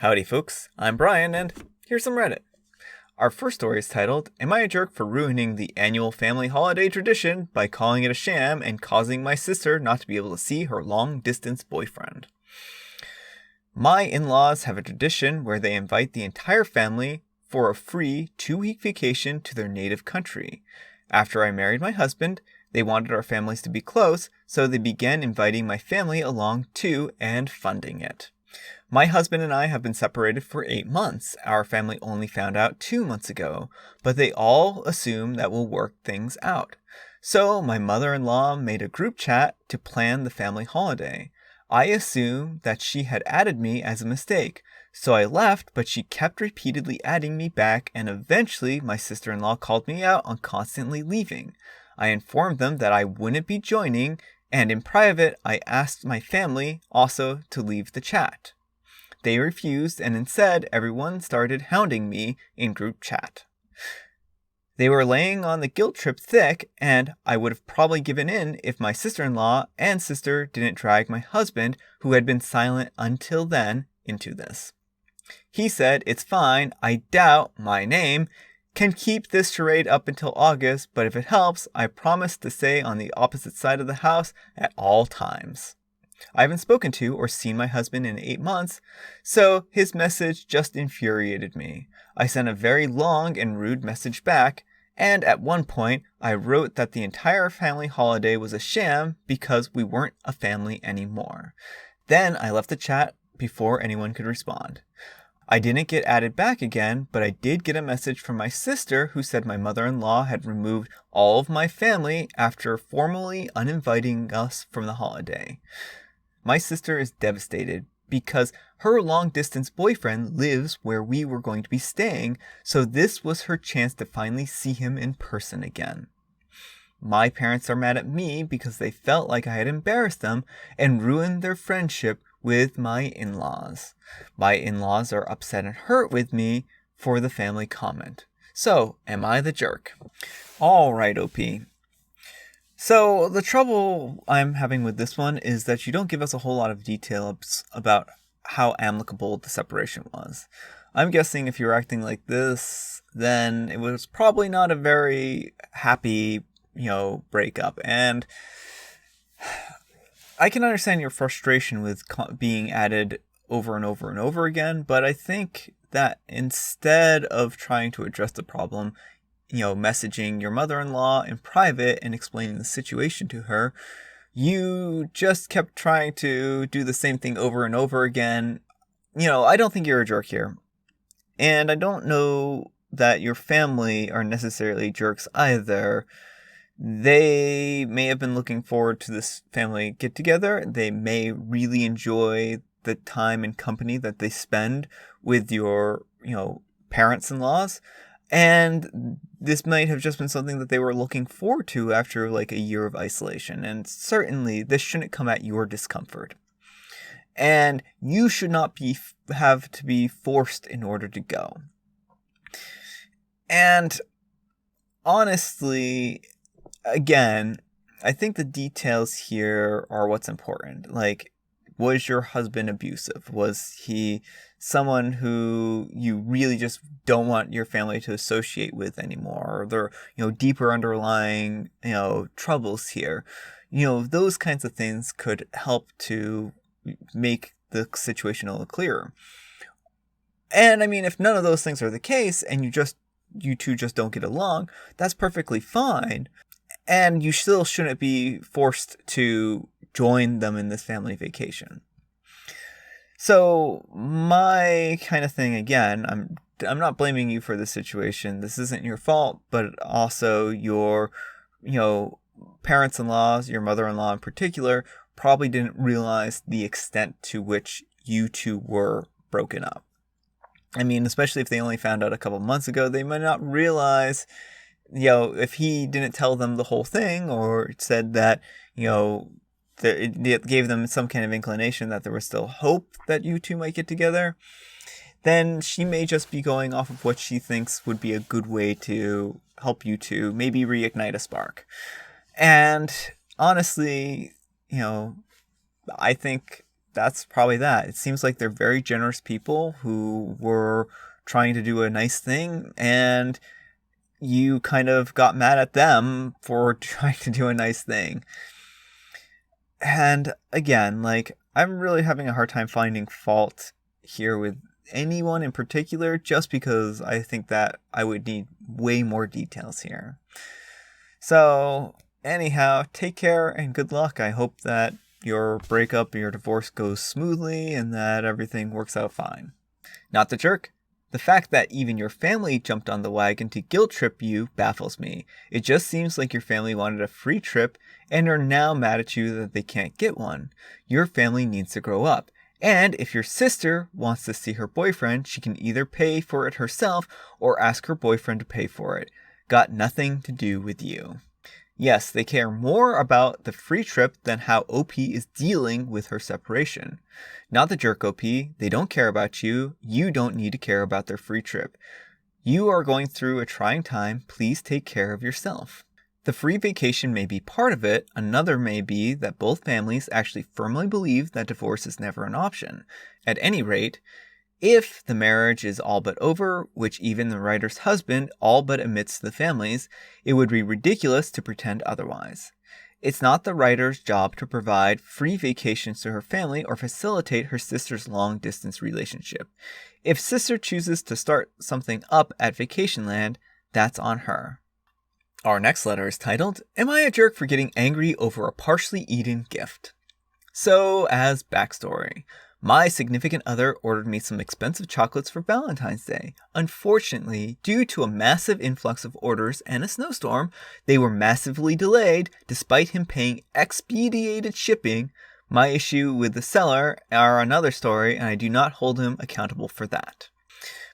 Howdy folks, I'm Brian and here's some Reddit. Our first story is titled, Am I a Jerk for Ruining the Annual Family Holiday Tradition by Calling it a Sham and Causing My Sister Not to Be Able to See Her Long-Distance Boyfriend? My in-laws have a tradition where they invite the entire family for a free 2-week vacation to their native country. After I married my husband, they wanted our families to be close, so they began inviting my family along too and funding it. My husband and I have been separated for 8 months. Our family only found out 2 months ago, but they all assume that we'll work things out. So my mother-in-law made a group chat to plan the family holiday. I assumed that she had added me as a mistake, so I left, but she kept repeatedly adding me back, and eventually my sister-in-law called me out on constantly leaving. I informed them that I wouldn't be joining, and in private, I asked my family also to leave the chat. They refused, and instead, everyone started hounding me in group chat. They were laying on the guilt trip thick, and I would have probably given in if my sister-in-law and sister didn't drag my husband, who had been silent until then, into this. He said, "It's fine, I doubt my name can keep this charade up until August, but if it helps, I promise to stay on the opposite side of the house at all times." I haven't spoken to or seen my husband in 8 months, so his message just infuriated me. I sent a very long and rude message back, and at one point, I wrote that the entire family holiday was a sham because we weren't a family anymore. Then I left the chat before anyone could respond. I didn't get added back again, but I did get a message from my sister who said my mother-in-law had removed all of my family after formally uninviting us from the holiday. My sister is devastated because her long-distance boyfriend lives where we were going to be staying, so this was her chance to finally see him in person again. My parents are mad at me because they felt like I had embarrassed them and ruined their friendship with my in-laws. My in-laws are upset and hurt with me for the family comment. So, am I the jerk? Alright, OP. So, the trouble I'm having with this one is that you don't give us a whole lot of details about how amicable the separation was. I'm guessing if you're acting like this, then it was probably not a very happy, breakup. And I can understand your frustration with being added over and over and over again, but I think that instead of trying to address the problem, messaging your mother-in-law in private and explaining the situation to her, you just kept trying to do the same thing over and over again. I don't think you're a jerk here. And I don't know that your family are necessarily jerks either. They may have been looking forward to this family get-together. They may really enjoy the time and company that they spend with your, parents-in-laws. And this might have just been something that they were looking forward to after like a year of isolation. And certainly this shouldn't come at your discomfort. And you should not have to be forced in order to go. And honestly, again, I think the details here are what's important. Like, was your husband abusive? Was he someone who you really just don't want your family to associate with anymore? Or there are, deeper underlying, troubles here. Those kinds of things could help to make the situation a little clearer. And I mean, if none of those things are the case and you two just don't get along, that's perfectly fine. And you still shouldn't be forced to join them in this family vacation. So my kind of thing, again, I'm not blaming you for this situation. This isn't your fault, but also your, parents-in-law, your mother-in-law in particular, probably didn't realize the extent to which you two were broken up. I mean, especially if they only found out a couple months ago, they might not realize, if he didn't tell them the whole thing or said that, it gave them some kind of inclination that there was still hope that you two might get together, then she may just be going off of what she thinks would be a good way to help you two maybe reignite a spark. And honestly, I think that's probably that. It seems like they're very generous people who were trying to do a nice thing, and you kind of got mad at them for trying to do a nice thing. And again, like, I'm really having a hard time finding fault here with anyone in particular, just because I think that I would need way more details here. So, anyhow, take care and good luck. I hope that your breakup or your divorce goes smoothly and that everything works out fine. Not the jerk. The fact that even your family jumped on the wagon to guilt trip you baffles me. It just seems like your family wanted a free trip and are now mad at you that they can't get one. Your family needs to grow up. And if your sister wants to see her boyfriend, she can either pay for it herself or ask her boyfriend to pay for it. Got nothing to do with you. Yes, they care more about the free trip than how OP is dealing with her separation. Not the jerk, OP. They don't care about you. You don't need to care about their free trip. You are going through a trying time. Please take care of yourself. The free vacation may be part of it. Another may be that both families actually firmly believe that divorce is never an option. At any rate, if the marriage is all but over, which even the writer's husband all but admits to the families, it would be ridiculous to pretend otherwise. It's not the writer's job to provide free vacations to her family or facilitate her sister's long-distance relationship. If sister chooses to start something up at Vacationland, that's on her. Our next letter is titled, Am I a Jerk for Getting Angry Over a Partially Eaten Gift? So, as backstory, my significant other ordered me some expensive chocolates for Valentine's Day. Unfortunately, due to a massive influx of orders and a snowstorm, they were massively delayed despite him paying expedited shipping. My issue with the seller are another story, and I do not hold him accountable for that.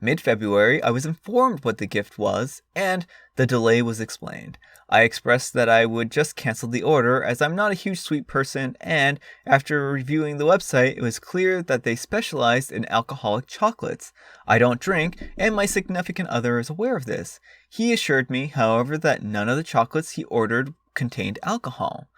Mid-February, I was informed what the gift was, and the delay was explained. I expressed that I would just cancel the order as I'm not a huge sweet person, and after reviewing the website, it was clear that they specialized in alcoholic chocolates. I don't drink, and my significant other is aware of this. He assured me, however, that none of the chocolates he ordered contained alcohol.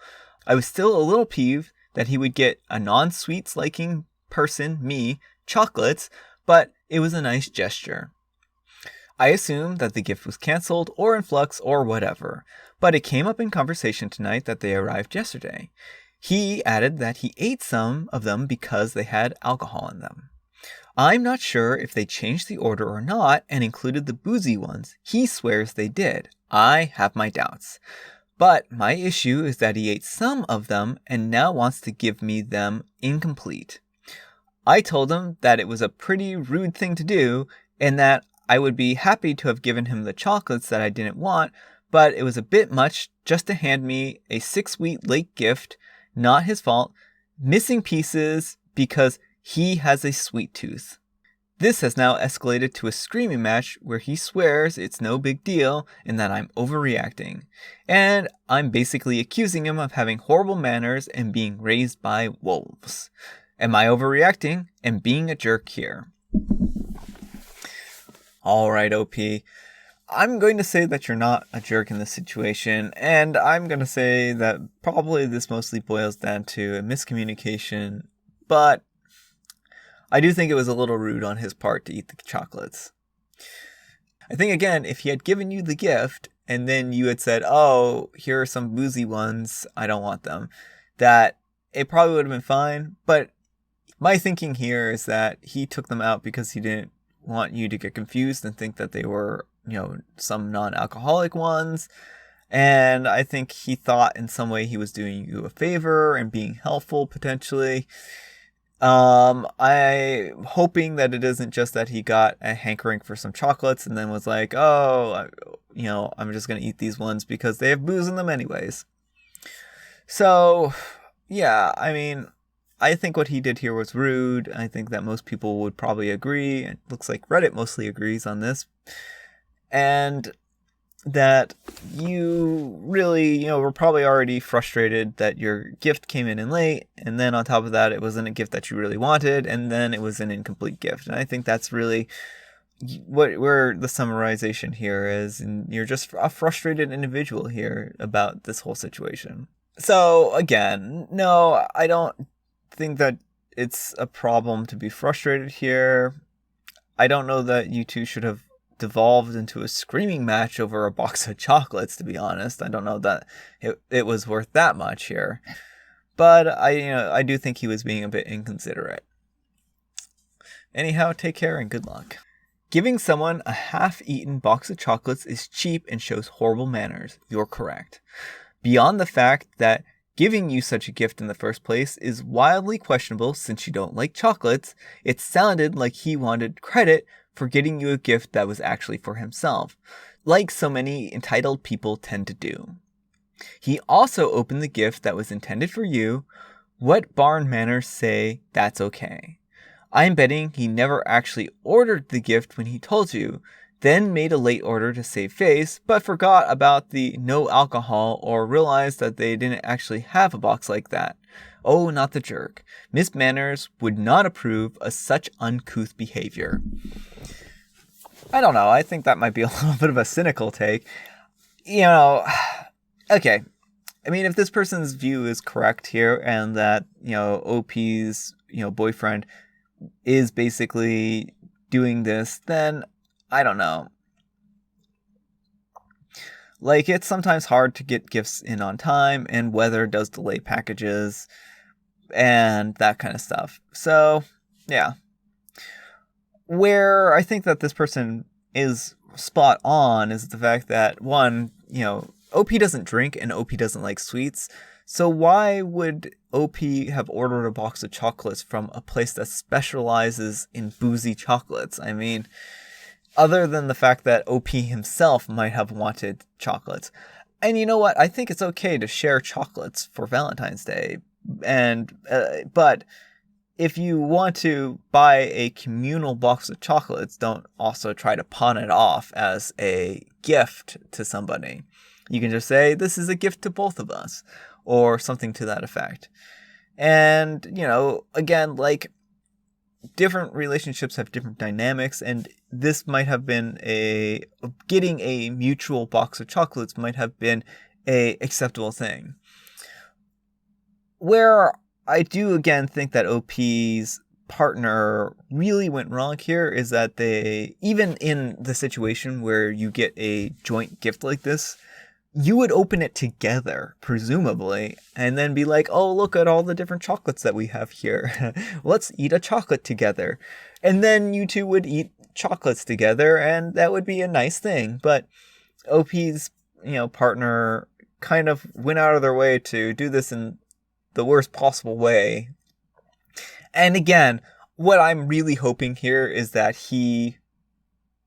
I was still a little peeved that he would get a non-sweets liking person, me, chocolates, but it was a nice gesture. I assumed that the gift was canceled or in flux or whatever, but it came up in conversation tonight that they arrived yesterday. He added that he ate some of them because they had alcohol in them. I'm not sure if they changed the order or not and included the boozy ones. He swears they did. I have my doubts. But my issue is that he ate some of them and now wants to give me them incomplete. I told him that it was a pretty rude thing to do and that I would be happy to have given him the chocolates that I didn't want, but it was a bit much just to hand me a 6-week late gift, not his fault, missing pieces because he has a sweet tooth. This has now escalated to a screaming match where he swears it's no big deal and that I'm overreacting. And I'm basically accusing him of having horrible manners and being raised by wolves. Am I overreacting and being a jerk here? Alright, OP. I'm going to say that you're not a jerk in this situation, and I'm going to say that probably this mostly boils down to a miscommunication, but I do think it was a little rude on his part to eat the chocolates. I think, again, if he had given you the gift, and then you had said, oh, here are some boozy ones, I don't want them, that it probably would have been fine, but my thinking here is that he took them out because he didn't want you to get confused and think that they were, some non-alcoholic ones. And I think he thought in some way he was doing you a favor and being helpful potentially. I'm hoping that it isn't just that he got a hankering for some chocolates and then was like, oh, I'm just going to eat these ones because they have booze in them anyways. So, yeah, I mean, I think what he did here was rude. I think that most people would probably agree. It looks like Reddit mostly agrees on this. And that you really, were probably already frustrated that your gift came in late. And then on top of that, it wasn't a gift that you really wanted. And then it was an incomplete gift. And I think that's really where the summarization here is. And you're just a frustrated individual here about this whole situation. So again, no, I don't think that it's a problem to be frustrated here. I don't know that you two should have devolved into a screaming match over a box of chocolates, to be honest. I don't know that it was worth that much here. But I do think he was being a bit inconsiderate. Anyhow, take care and good luck. Giving someone a half-eaten box of chocolates is cheap and shows horrible manners. You're correct. Beyond the fact that giving you such a gift in the first place is wildly questionable since you don't like chocolates, it sounded like he wanted credit for getting you a gift that was actually for himself, like so many entitled people tend to do. He also opened the gift that was intended for you. What barn manners say that's okay? I'm betting he never actually ordered the gift when he told you, then made a late order to save face, but forgot about the no alcohol or realized that they didn't actually have a box like that. Oh, not the jerk. Miss Manners would not approve of such uncouth behavior. I don't know. I think that might be a little bit of a cynical take. Okay. I mean, if this person's view is correct here and that, OP's, boyfriend is basically doing this, then I don't know. Like, it's sometimes hard to get gifts in on time, and weather does delay packages and that kind of stuff. So, yeah. Where I think that this person is spot on is the fact that, one, OP doesn't drink and OP doesn't like sweets. So why would OP have ordered a box of chocolates from a place that specializes in boozy chocolates? I mean, other than the fact that OP himself might have wanted chocolates. And you know what? I think it's okay to share chocolates for Valentine's Day. But if you want to buy a communal box of chocolates, don't also try to pawn it off as a gift to somebody. You can just say, this is a gift to both of us, or something to that effect. And, again, like, different relationships have different dynamics, and this might have been getting a mutual box of chocolates might have been a acceptable thing. Where I do, again, think that OP's partner really went wrong here is that even in the situation where you get a joint gift like this, you would open it together, presumably, and then be like, oh, look at all the different chocolates that we have here. Let's eat a chocolate together. And then you two would eat chocolates together, and that would be a nice thing. But OP's, partner kind of went out of their way to do this in the worst possible way. And again, what I'm really hoping here is that he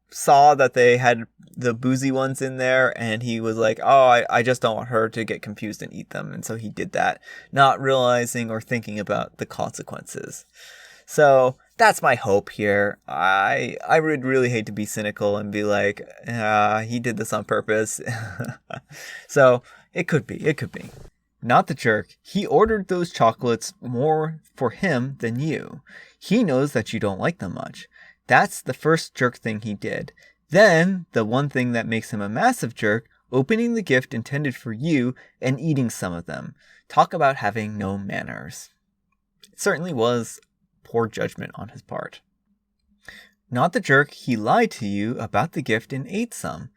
saw that they had the boozy ones in there and he was like, oh, I just don't want her to get confused and eat them. And so he did that, not realizing or thinking about the consequences. So that's my hope here. I would really hate to be cynical and be like, he did this on purpose. So it could be. Not the jerk. He ordered those chocolates more for him than you. He knows that you don't like them much. That's the first jerk thing he did. Then, the one thing that makes him a massive jerk, opening the gift intended for you and eating some of them. Talk about having no manners. It certainly was poor judgment on his part. Not the jerk, he lied to you about the gift and ate some.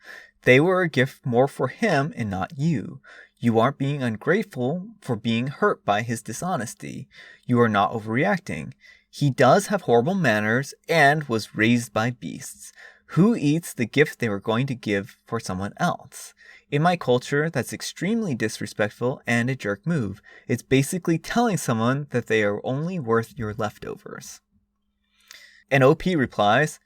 They were a gift more for him and not you. You aren't being ungrateful for being hurt by his dishonesty. You are not overreacting. He does have horrible manners and was raised by beasts. Who eats the gift they were going to give for someone else? In my culture, that's extremely disrespectful and a jerk move. It's basically telling someone that they are only worth your leftovers. And OP replies,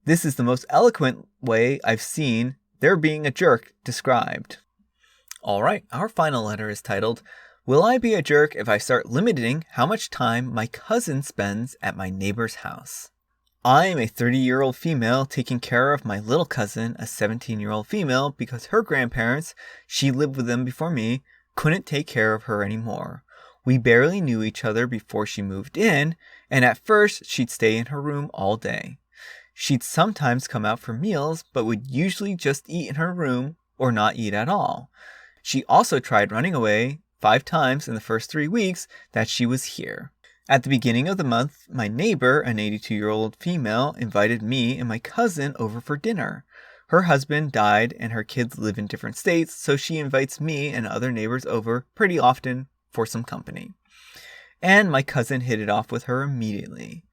this is the most eloquent way I've seen there being a jerk described. Alright, our final letter is titled, Will I be a jerk if I start limiting how much time my cousin spends at my neighbor's house? I am a 30-year-old female taking care of my little cousin, a 17-year-old female, because her grandparents, she lived with them before me, couldn't take care of her anymore. We barely knew each other before she moved in, and at first she'd stay in her room all day. She'd sometimes come out for meals, but would usually just eat in her room or not eat at all. She also tried running away 5 times in the first 3 weeks that she was here. At the beginning of the month, my neighbor, an 82-year-old female, invited me and my cousin over for dinner. Her husband died and her kids live in different states, so she invites me and other neighbors over pretty often for some company. And my cousin hit it off with her immediately.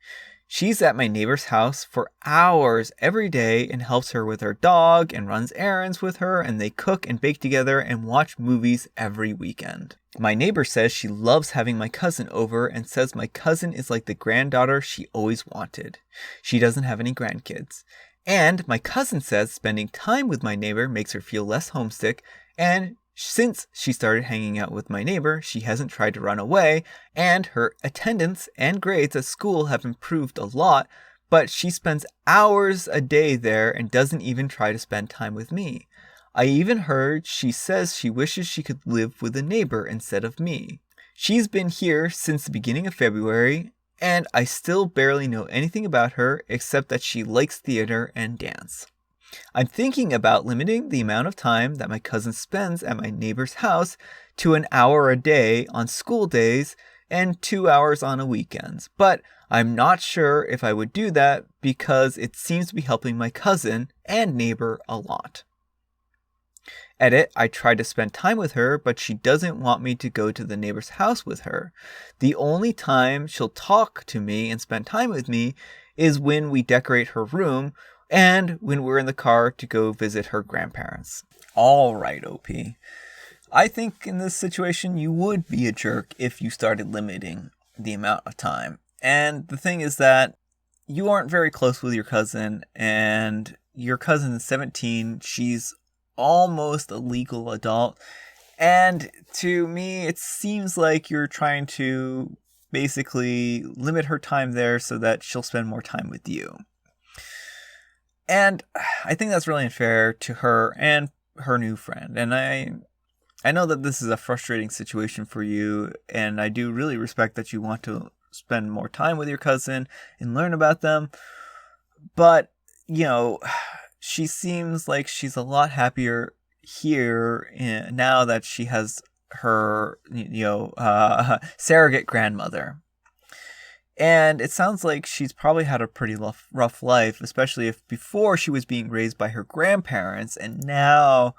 She's at my neighbor's house for hours every day and helps her with her dog and runs errands with her, and they cook and bake together and watch movies every weekend. My neighbor says she loves having my cousin over and says my cousin is like the granddaughter she always wanted. She doesn't have any grandkids. And my cousin says spending time with my neighbor makes her feel less homesick, and since she started hanging out with my neighbor, she hasn't tried to run away, and her attendance and grades at school have improved a lot, but she spends hours a day there and doesn't even try to spend time with me. I even heard she says she wishes she could live with a neighbor instead of me. She's been here since the beginning of February, and I still barely know anything about her except that she likes theater and dance. I'm thinking about limiting the amount of time that my cousin spends at my neighbor's house to an hour a day on school days and 2 hours on weekends, but I'm not sure if I would do that because it seems to be helping my cousin and neighbor a lot. Edit, I tried to spend time with her, but she doesn't want me to go to the neighbor's house with her. The only time she'll talk to me and spend time with me is when we decorate her room and when we're in the car to go visit her grandparents. All right, OP. I think in this situation you would be a jerk if you started limiting the amount of time. And the thing is that you aren't very close with your cousin, and your cousin is 17. She's almost a legal adult. And to me, it seems like you're trying to basically limit her time there so that she'll spend more time with you. And I think that's really unfair to her and her new friend. And I know that this is a frustrating situation for you, and I do really respect that you want to spend more time with your cousin and learn about them. But, she seems like she's a lot happier here now that she has her, surrogate grandmother. And it sounds like she's probably had a pretty rough life, especially if before she was being raised by her grandparents, and now,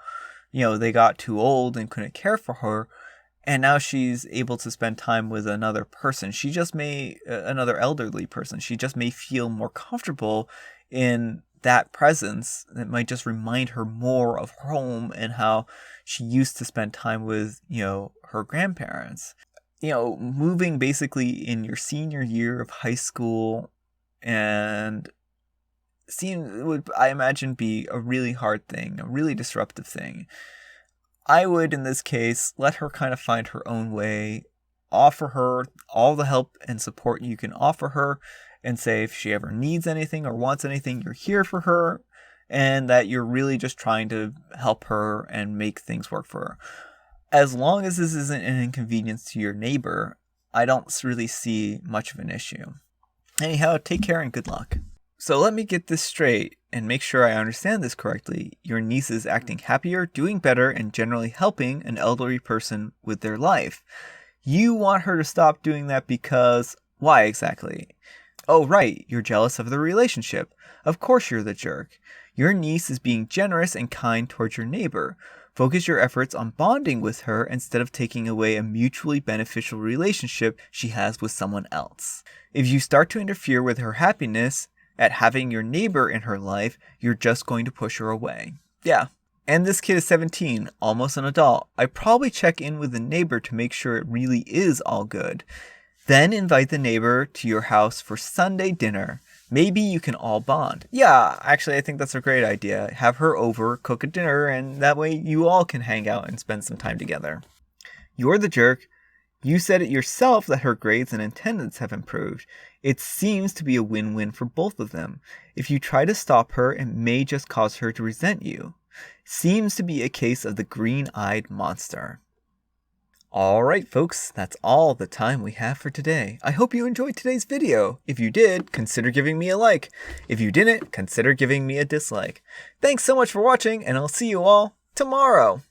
they got too old and couldn't care for her, and now she's able to spend time with another person. She just another elderly person. She just may feel more comfortable in that presence. It might just remind her more of home and how she used to spend time with, her grandparents. Moving basically in your senior year of high school and would, I imagine, be a really hard thing, a really disruptive thing. I would, in this case, let her kind of find her own way, offer her all the help and support you can offer her, and say if she ever needs anything or wants anything, you're here for her, and that you're really just trying to help her and make things work for her. As long as this isn't an inconvenience to your neighbor, I don't really see much of an issue. Anyhow, take care and good luck. So let me get this straight and make sure I understand this correctly. Your niece is acting happier, doing better, and generally helping an elderly person with their life. You want her to stop doing that because... why exactly? Oh, right, you're jealous of the relationship. Of course you're the jerk. Your niece is being generous and kind towards your neighbor. Focus your efforts on bonding with her instead of taking away a mutually beneficial relationship she has with someone else. If you start to interfere with her happiness at having your neighbor in her life, you're just going to push her away. Yeah. And this kid is 17, almost an adult. I'd probably check in with the neighbor to make sure it really is all good. Then invite the neighbor to your house for Sunday dinner. Maybe you can all bond. Yeah, actually, I think that's a great idea. Have her over, cook a dinner, and that way you all can hang out and spend some time together. You're the jerk. You said it yourself that her grades and attendance have improved. It seems to be a win-win for both of them. If you try to stop her, it may just cause her to resent you. Seems to be a case of the green-eyed monster. Alright folks, that's all the time we have for today. I hope you enjoyed today's video. If you did, consider giving me a like. If you didn't, consider giving me a dislike. Thanks so much for watching, and I'll see you all tomorrow.